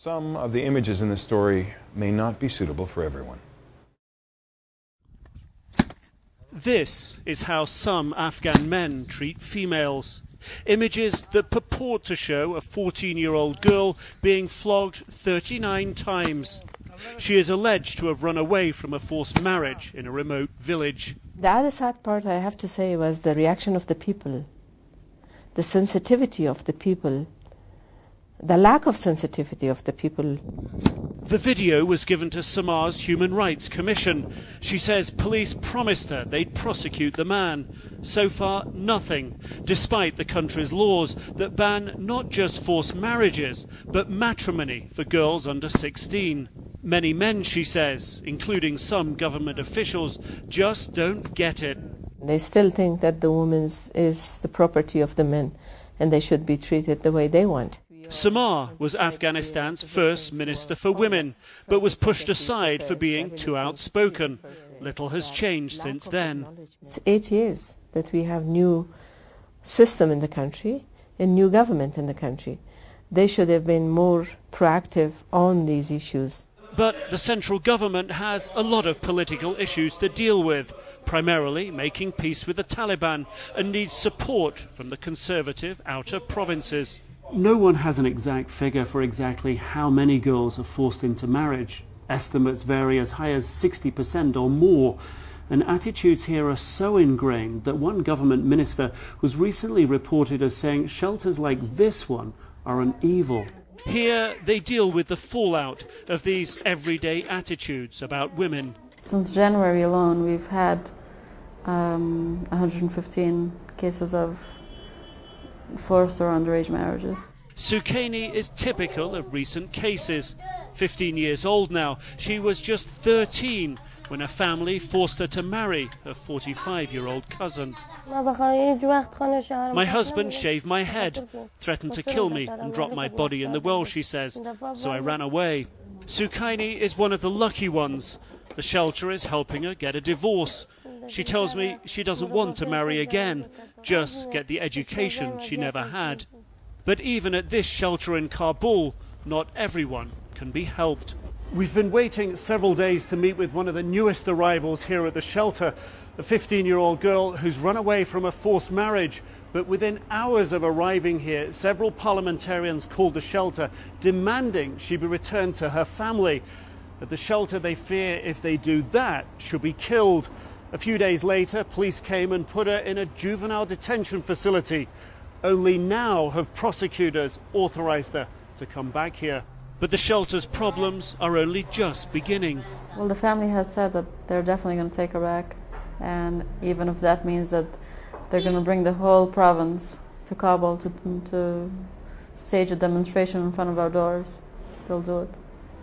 Some of the images in this story may not be suitable for everyone. This is how some Afghan men treat females. Images that purport to show a 14-year-old girl being flogged 39 times. She is alleged to have run away from a forced marriage in a remote village. The other sad part, I have to say, was the reaction of the people, the sensitivity of the people, the lack of sensitivity of the people. The video was given to Samar's Human Rights Commission. She says police promised her they'd prosecute the man. So far, nothing, despite the country's laws that ban not just forced marriages, but matrimony for girls under 16. Many men, she says, including some government officials, just don't get it. They still think that the woman is the property of the men, and they should be treated the way they want. Samar was Afghanistan's first Minister for Women, but was pushed aside for being too outspoken. Little has changed since then. It's 8 years that we have new system in the country, a new government in the country. They should have been more proactive on these issues. But the central government has a lot of political issues to deal with, primarily making peace with the Taliban, and needs support from the conservative outer provinces. No one has an exact figure for exactly how many girls are forced into marriage. Estimates vary as high as 60% or more. And attitudes here are so ingrained that one government minister was recently reported as saying shelters like this one are an evil. Here they deal with the fallout of these everyday attitudes about women. Since January alone, we've had 115 cases of forced or underage marriages. Sukaini is typical of recent cases. 15 years old now, she was just 13 when a family forced her to marry her 45-year-old cousin. My husband shaved my head, threatened to kill me and drop my body in the well, she says, so I ran away. Sukaini is one of the lucky ones. The shelter is helping her get a divorce. She tells me she doesn't want to marry again, just get the education she never had. But even at this shelter in Kabul, not everyone can be helped. We've been waiting several days to meet with one of the newest arrivals here at the shelter, a 15-year-old girl who's run away from a forced marriage. But within hours of arriving here, several parliamentarians called the shelter, demanding she be returned to her family. At the shelter, they fear if they do that, she'll be killed. A few days later, police came and put her in a juvenile detention facility. Only now have prosecutors authorized her to come back here. But the shelter's problems are only just beginning. Well, the family has said that they're definitely going to take her back. And even if that means that they're going to bring the whole province to Kabul to stage a demonstration in front of our doors, they'll do it.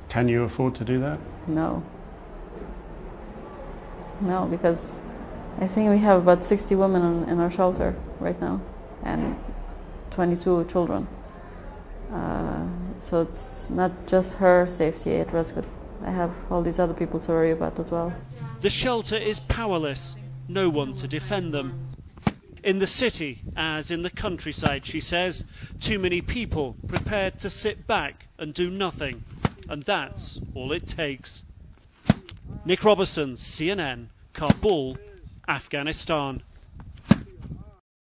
Can you afford to do that? No. No, because I think we have about 60 women in our shelter right now, and 22 children. So it's not just her safety at risk, but I have all these other people to worry about as well. The shelter is powerless, no one to defend them. In the city, as in the countryside, she says, too many people prepared to sit back and do nothing, and that's all it takes. Nick Robertson, CNN, Kabul, Afghanistan.